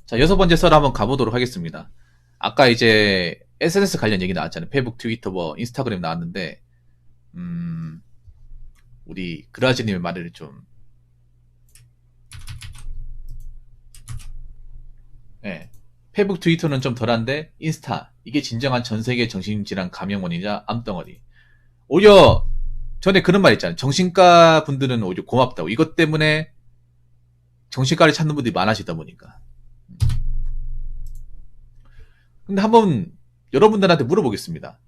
자, 6번째 썰 한번 가보도록 하겠습니다. 아까 이제 SNS 관련 얘기 나왔잖아요. 페이북, 트위터, 뭐 인스타그램 나왔는데 우리 그라지님의 말을 좀 예. 페이북, 트위터는 좀 덜한데 인스타 이게 진정한 전세계 정신질환 감염원이자 암덩어리. 오히려 전에 그런 말 있잖아요. 정신과 분들은 오히려 고맙다고. 이것 때문에 정신과를 찾는 분들이 많아지다 보니까. 근데 한번 여러분들한테 물어보겠습니다.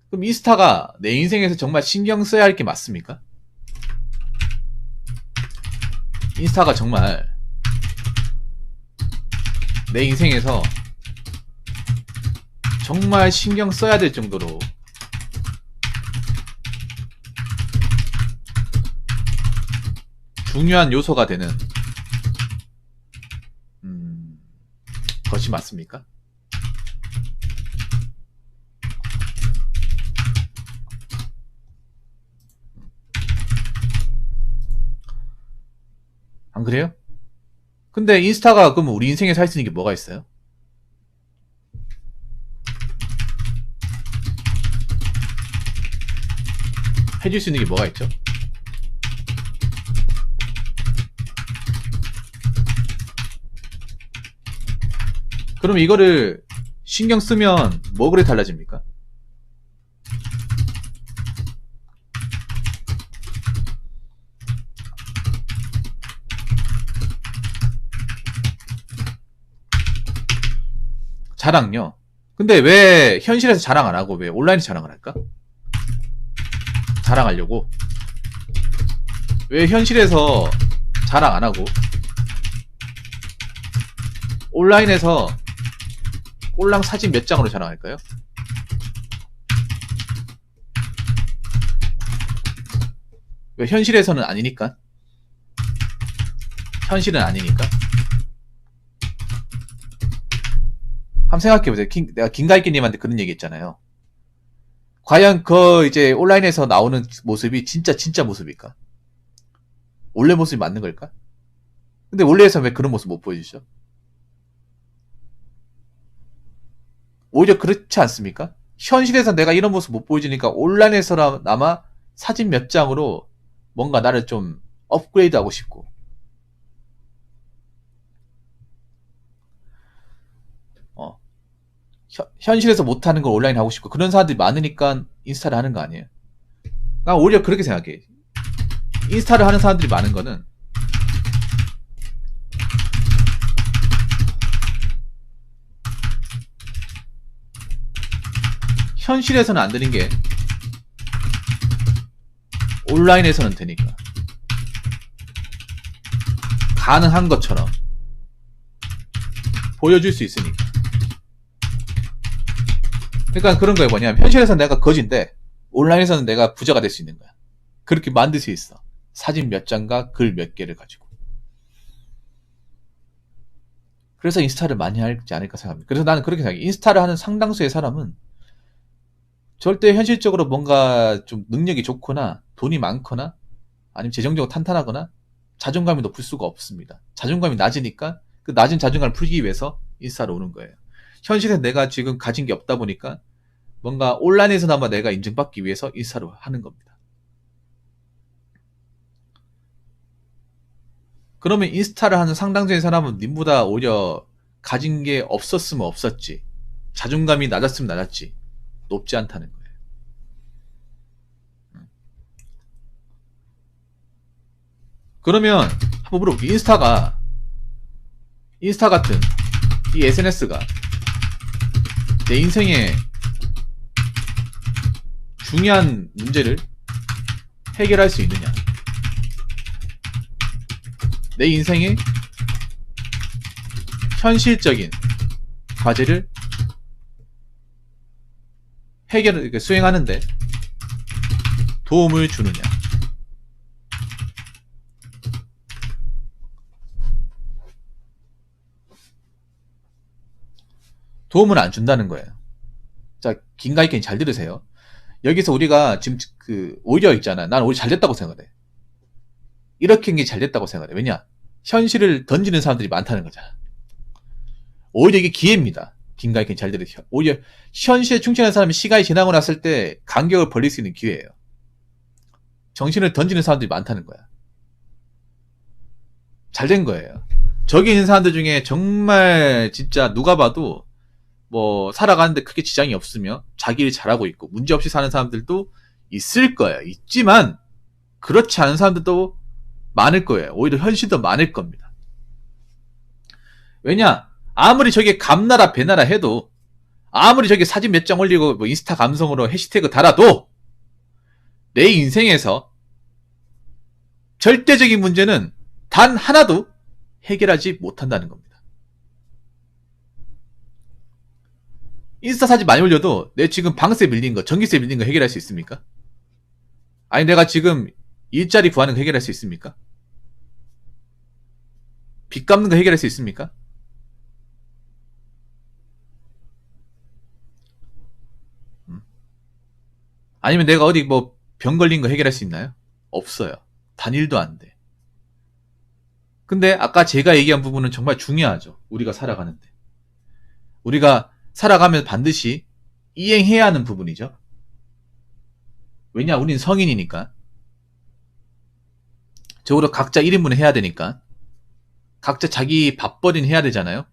그럼 인스타가 내 인생에서 정말 신경 써야 할 게 맞습니까? 인스타가 정말 내 인생에서 정말 신경 써야 될 정도로 중요한 요소가 되는 것이 맞습니까? 안 그래요? 근데 인스타가 그럼 우리 인생에서 할 수 있는 게 뭐가 있어요? 해줄 수 있는 게 뭐가 있죠? 그럼 이거를 신경 쓰면 뭐 그래 달라집니까? 자랑요. 근데 왜 현실에서 자랑 안 하고 왜 온라인에서 자랑을 할까? 자랑하려고. 왜 현실에서 자랑 안 하고 온라인에서 꼴랑 사진 몇 장으로 자랑할까요? 왜 현실에서는 아니니까? 현실은 아니니까? 한번 생각해보세요. 내가 김가희님한테 그런 얘기 했잖아요. 과연 그 이제 온라인에서 나오는 모습이 진짜 모습일까? 원래 모습이 맞는 걸까? 근데 원래에서 왜 그런 모습 못 보여주죠? 오히려 그렇지 않습니까? 현실에서 내가 이런 모습 못 보여주니까 온라인에서나마 사진 몇 장으로 뭔가 나를 좀 업그레이드 하고 싶고 현실에서 못하는 걸 온라인 하고 싶고 그런 사람들이 많으니까 인스타를 하는 거 아니에요? 난 오히려 그렇게 생각해. 인스타를 하는 사람들이 많은 거는 현실에서는 안 되는 게 온라인에서는 되니까 가능한 것처럼 보여줄 수 있으니까. 그러니까 그런 거예요. 뭐냐면 현실에서는 내가 거지인데 온라인에서는 내가 부자가 될 수 있는 거야. 그렇게 만들 수 있어. 사진 몇 장과 글 몇 개를 가지고. 그래서 인스타를 많이 하지 않을까 생각합니다. 그래서 나는 그렇게 생각해. 인스타를 하는 상당수의 사람은 절대 현실적으로 뭔가 좀 능력이 좋거나 돈이 많거나 아니면 재정적으로 탄탄하거나 자존감이 높을 수가 없습니다. 자존감이 낮으니까 그 낮은 자존감을 풀기 위해서 인스타로 오는 거예요. 현실에 내가 지금 가진 게 없다 보니까 뭔가 온라인에서나마 내가 인정받기 위해서 인스타로 하는 겁니다. 그러면 인스타를 하는 상당수의 사람은 님보다 오히려 가진 게 없었으면 없었지, 자존감이 낮았으면 낮았지, 높지 않다는 거예요. 그러면 한번 물어볼게요. 인스타 같은 이 SNS가 내 인생에 중요한 문제를 해결할 수 있느냐? 내 인생의 현실적인 과제를 수행하는데 도움을 주느냐? 도움을 안 준다는 거예요. 자, 김가희님 잘 들으세요. 여기서 우리가 지금 오히려 있잖아. 난 오히려 잘 됐다고 생각해. 이렇게 한 게 잘 됐다고 생각해. 왜냐? 현실을 던지는 사람들이 많다는 거잖아. 오히려 이게 기회입니다. 빈가익행 잘 들으세요. 오히려 현실에 충실한 사람이 시간이 지나고 났을 때 간격을 벌릴 수 있는 기회예요. 정신을 던지는 사람들이 많다는 거야. 잘 된 거예요. 저기 있는 사람들 중에 정말 진짜 누가 봐도 뭐 살아가는데 크게 지장이 없으며 자기 일 잘하고 있고 문제없이 사는 사람들도 있을 거예요. 있지만 그렇지 않은 사람들도 많을 거예요. 오히려 현실도 많을 겁니다. 왜냐? 아무리 저게 감나라 배나라 해도, 아무리 저게 사진 몇 장 올리고 뭐 인스타 감성으로 해시태그 달아도 내 인생에서 절대적인 문제는 단 하나도 해결하지 못한다는 겁니다. 인스타 사진 많이 올려도 내 지금 방세 밀린 거, 전기세 밀린 거 해결할 수 있습니까? 아니 내가 지금 일자리 구하는 거 해결할 수 있습니까? 빚 갚는 거 해결할 수 있습니까? 아니면 내가 어디 뭐 병 걸린 거 해결할 수 있나요? 없어요. 단일도 안 돼. 근데 아까 제가 얘기한 부분은 정말 중요하죠. 우리가 살아가는데. 우리가 살아가면 반드시 이행해야 하는 부분이죠. 왜냐? 우린 성인이니까. 적어도 각자 1인분을 해야 되니까. 각자 자기 밥벌이는 해야 되잖아요.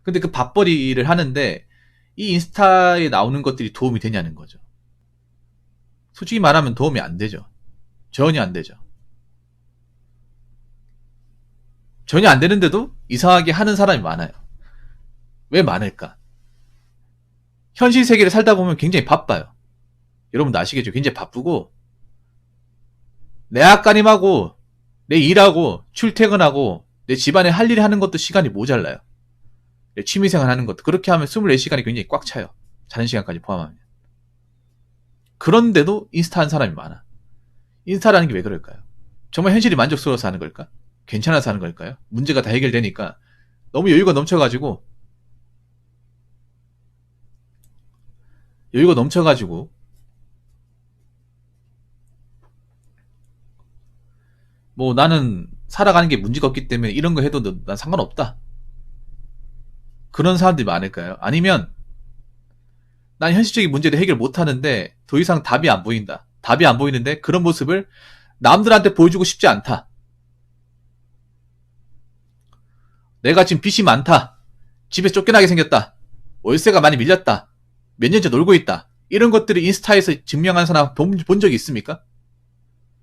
근데 그 밥벌이를 하는데 이 인스타에 나오는 것들이 도움이 되냐는 거죠. 솔직히 말하면 도움이 안 되죠. 전혀 안 되죠. 전혀 안 되는데도 이상하게 하는 사람이 많아요. 왜 많을까? 현실 세계를 살다 보면 굉장히 바빠요. 여러분도 아시겠죠? 굉장히 바쁘고 내 앞가림하고 내 일하고 출퇴근하고 내 집안에 할 일을 하는 것도 시간이 모자라요. 내 취미생활 하는 것도 그렇게 하면 24시간이 굉장히 꽉 차요. 자는 시간까지 포함하면. 그런데도 인스타 하는 사람이 많아. 인스타라는 게 왜 그럴까요? 정말 현실이 만족스러워서 하는 걸까? 괜찮아서 하는 걸까요? 문제가 다 해결되니까 너무 여유가 넘쳐가지고 뭐 나는 살아가는 게 문제가 없기 때문에 이런 거 해도 난 상관없다. 그런 사람들이 많을까요? 아니면 난 현실적인 문제를 해결 못하는데 더 이상 답이 안 보인다. 답이 안 보이는데 그런 모습을 남들한테 보여주고 싶지 않다. 내가 지금 빚이 많다. 집에 쫓겨나게 생겼다. 월세가 많이 밀렸다. 몇 년째 놀고 있다. 이런 것들을 인스타에서 증명한 사람 본 적이 있습니까?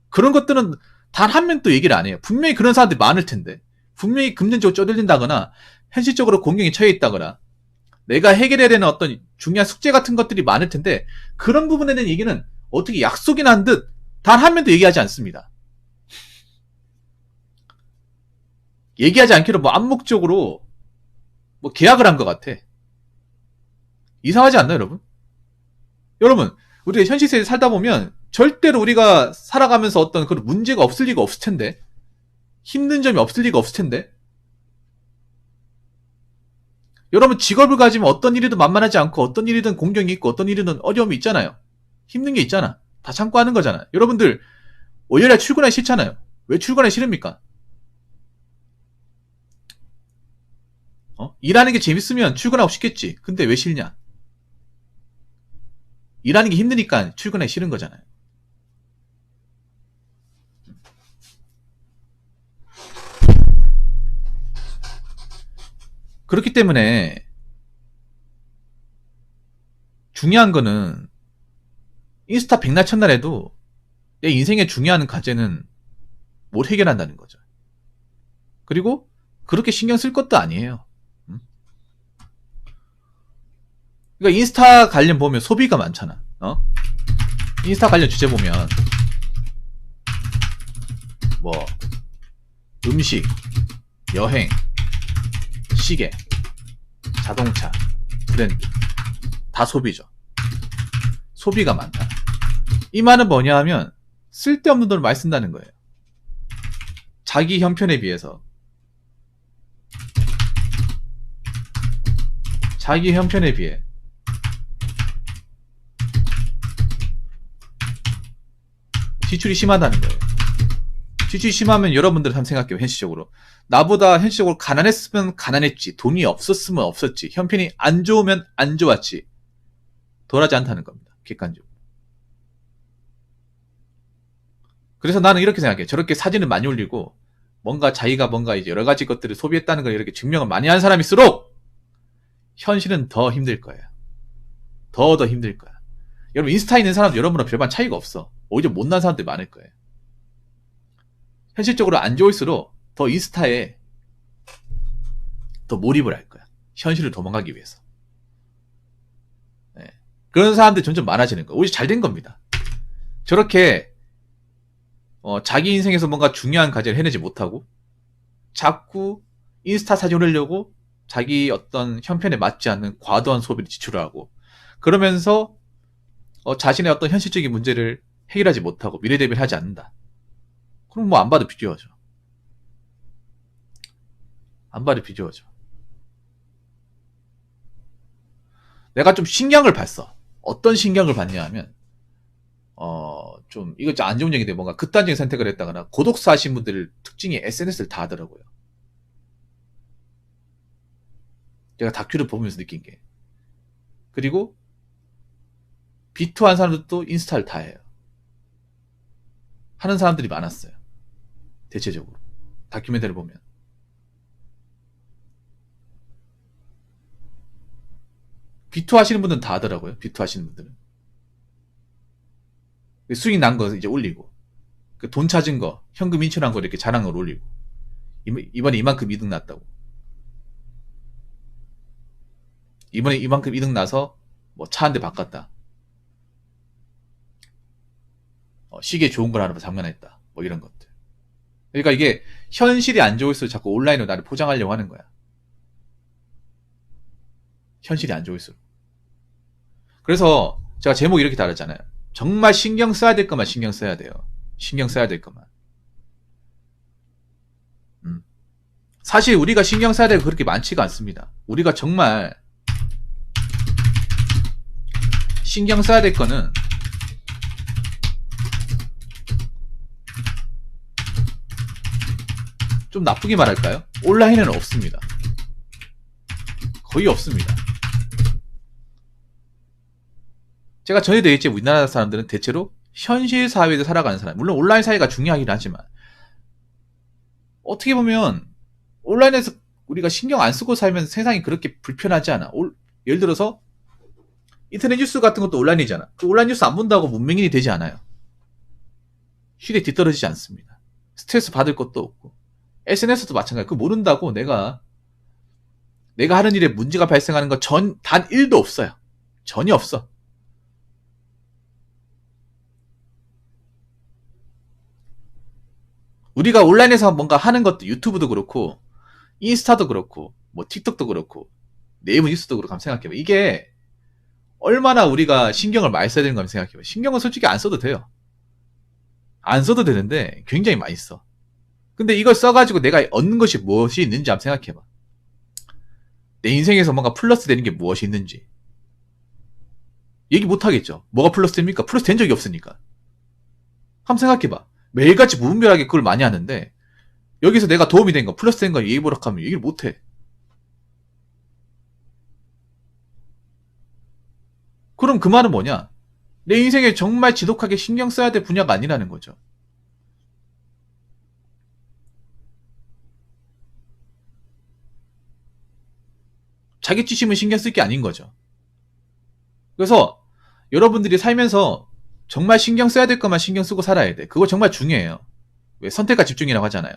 그런 것들은 단 한 명도 얘기를 안 해요. 분명히 그런 사람들이 많을 텐데. 분명히 금전적으로 쪼들린다거나 현실적으로 공경에 처해 있다거나 내가 해결해야 되는 어떤 중요한 숙제 같은 것들이 많을 텐데 그런 부분에 대한 얘기는 어떻게 약속이 난 듯 단 한 명도 얘기하지 않습니다. 얘기하지 않기로 뭐 암묵적으로 뭐 계약을 한 것 같아. 이상하지 않나요, 여러분? 여러분, 우리가 현실 세계에 살다 보면 절대로 우리가 살아가면서 어떤 그런 문제가 없을 리가 없을 텐데, 힘든 점이 없을 리가 없을 텐데, 여러분 직업을 가지면 어떤 일이든 만만하지 않고 어떤 일이든 공경이 있고 어떤 일이든 어려움이 있잖아요. 힘든 게 있잖아. 다 참고 하는 거잖아. 여러분들 월요일에 출근하기 싫잖아요. 왜 출근하기 싫습니까? 일하는 게 재밌으면 출근하고 싶겠지. 근데 왜 싫냐? 일하는 게 힘드니까 출근하기 싫은 거잖아요. 그렇기 때문에 중요한 거는 인스타 백날 첫날 해도 내 인생에 중요한 과제는 뭘 해결한다는 거죠. 그리고 그렇게 신경 쓸 것도 아니에요. 그러니까 인스타 관련 보면 소비가 많잖아. 인스타 관련 주제 보면 뭐 음식, 여행, 시계, 자동차, 브랜드 다 소비죠. 소비가 많다. 이 말은 뭐냐 하면 쓸데없는 돈을 많이 쓴다는 거예요. 자기 형편에 비해서. 자기 형편에 비해. 지출이 심하다는 거예요. 지출이 심하면 여러분들 한번 생각해요. 현실적으로. 나보다 현실적으로 가난했으면 가난했지. 돈이 없었으면 없었지. 형편이 안 좋으면 안 좋았지. 덜하지 않다는 겁니다. 객관적으로. 그래서 나는 이렇게 생각해. 저렇게 사진을 많이 올리고 뭔가 자기가 뭔가 이제 여러 가지 것들을 소비했다는 걸 이렇게 증명을 많이 한 사람일수록 현실은 더 힘들 거예요. 더 힘들 거야. 여러분 인스타에 있는 사람도 여러분과 별반 차이가 없어. 오히려 못난 사람들이 많을 거예요. 현실적으로 안 좋을수록 더 인스타에 더 몰입을 할 거야. 현실을 도망가기 위해서. 네. 그런 사람들이 점점 많아지는 거야. 오히려 잘 된 겁니다. 저렇게 자기 인생에서 뭔가 중요한 과제를 해내지 못하고 자꾸 인스타 사진 올리려고 자기 어떤 형편에 맞지 않는 과도한 소비를 지출을 하고 그러면서 자신의 어떤 현실적인 문제를 해결하지 못하고 미래 대비를 하지 않는다. 그럼 뭐 안 봐도 비교하죠. 안 봐도 비교하죠. 내가 좀 신경을 봤어. 어떤 신경을 봤냐 하면 좀 이거 좀 안 좋은 얘기인데 뭔가 극단적인 선택을 했다거나 고독사 하신 분들 특징이 SNS를 다 하더라고요. 제가 다큐를 보면서 느낀 게. 그리고 비투한 사람들도 인스타를 다 해요. 하는 사람들이 많았어요. 대체적으로. 다큐멘터리를 보면. 비투 하시는 분들은 다 하더라고요. 비투 하시는 분들은. 수익 난 거 이제 올리고. 돈 찾은 거, 현금 인출한 거 이렇게 자랑을 올리고. 이번에 이만큼 이득 났다고. 이번에 이만큼 이득 나서 뭐 차 한 대 바꿨다. 시계 좋은 걸 하나 장만했다. 뭐 이런 것들. 그러니까 이게 현실이 안 좋을수록 자꾸 온라인으로 나를 포장하려고 하는 거야. 현실이 안 좋을수록. 그래서 제가 제목이 이렇게 달았잖아요. 정말 신경 써야 될 것만 신경 써야 돼요. 신경 써야 될 것만. 사실 우리가 신경 써야 될 거 그렇게 많지가 않습니다. 우리가 정말 신경 써야 될 거는 좀 나쁘게 말할까요? 온라인에는 없습니다. 거의 없습니다. 제가 전에도 얘기했지만 우리나라 사람들은 대체로 현실 사회에서 살아가는 사람, 물론 온라인 사회가 중요하긴 하지만 어떻게 보면 온라인에서 우리가 신경 안 쓰고 살면 세상이 그렇게 불편하지 않아. 예를 들어서 인터넷 뉴스 같은 것도 온라인이잖아. 그 온라인 뉴스 안 본다고 문명인이 되지 않아요. 시대에 뒤떨어지지 않습니다. 스트레스 받을 것도 없고 SNS도 마찬가지야. 그거 모른다고 내가 하는 일에 문제가 발생하는 거 단 1도 없어요. 전혀 없어. 우리가 온라인에서 뭔가 하는 것도 유튜브도 그렇고 인스타도 그렇고 뭐 틱톡도 그렇고 네이버 뉴스도 그렇고 한번 생각해봐. 이게 얼마나 우리가 신경을 많이 써야 되는 거 한번 생각해봐. 신경은 솔직히 안 써도 돼요. 안 써도 되는데 굉장히 많이 써. 근데 이걸 써가지고 내가 얻는 것이 무엇이 있는지 한번 생각해봐. 내 인생에서 뭔가 플러스 되는 게 무엇이 있는지. 얘기 못하겠죠. 뭐가 플러스 됩니까? 플러스 된 적이 없으니까. 한번 생각해봐. 매일같이 무분별하게 그걸 많이 하는데 여기서 내가 도움이 된 거, 플러스 된 거 얘기해보라 하면 얘기를 못해. 그럼 그 말은 뭐냐? 내 인생에 정말 지독하게 신경 써야 될 분야가 아니라는 거죠. 자기 찌심은 신경 쓸 게 아닌 거죠. 그래서 여러분들이 살면서 정말 신경 써야 될 것만 신경 쓰고 살아야 돼. 그거 정말 중요해요. 왜? 선택과 집중이라고 하잖아요.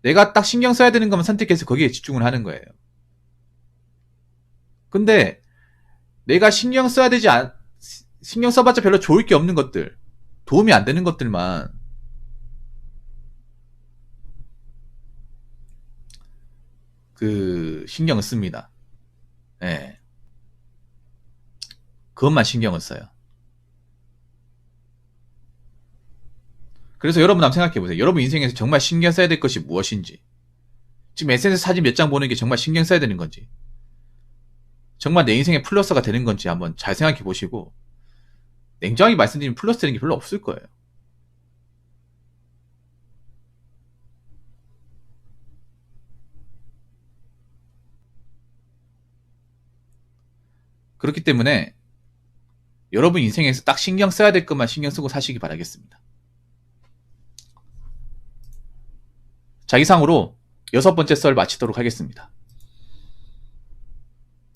내가 딱 신경 써야 되는 것만 선택해서 거기에 집중을 하는 거예요. 근데 내가 신경 써봤자 별로 좋을 게 없는 것들, 도움이 안 되는 것들만 신경을 씁니다. 예. 그것만 신경을 써요. 그래서 여러분 한번 생각해보세요. 여러분 인생에서 정말 신경 써야 될 것이 무엇인지. 지금 SNS 사진 몇 장 보는 게 정말 신경 써야 되는 건지. 정말 내 인생에 플러스가 되는 건지 한번 잘 생각해 보시고, 냉정하게 말씀드리면 플러스 되는 게 별로 없을 거예요. 그렇기 때문에 여러분 인생에서 딱 신경 써야 될 것만 신경 쓰고 사시기 바라겠습니다. 자, 이상으로 6번째 썰 마치도록 하겠습니다.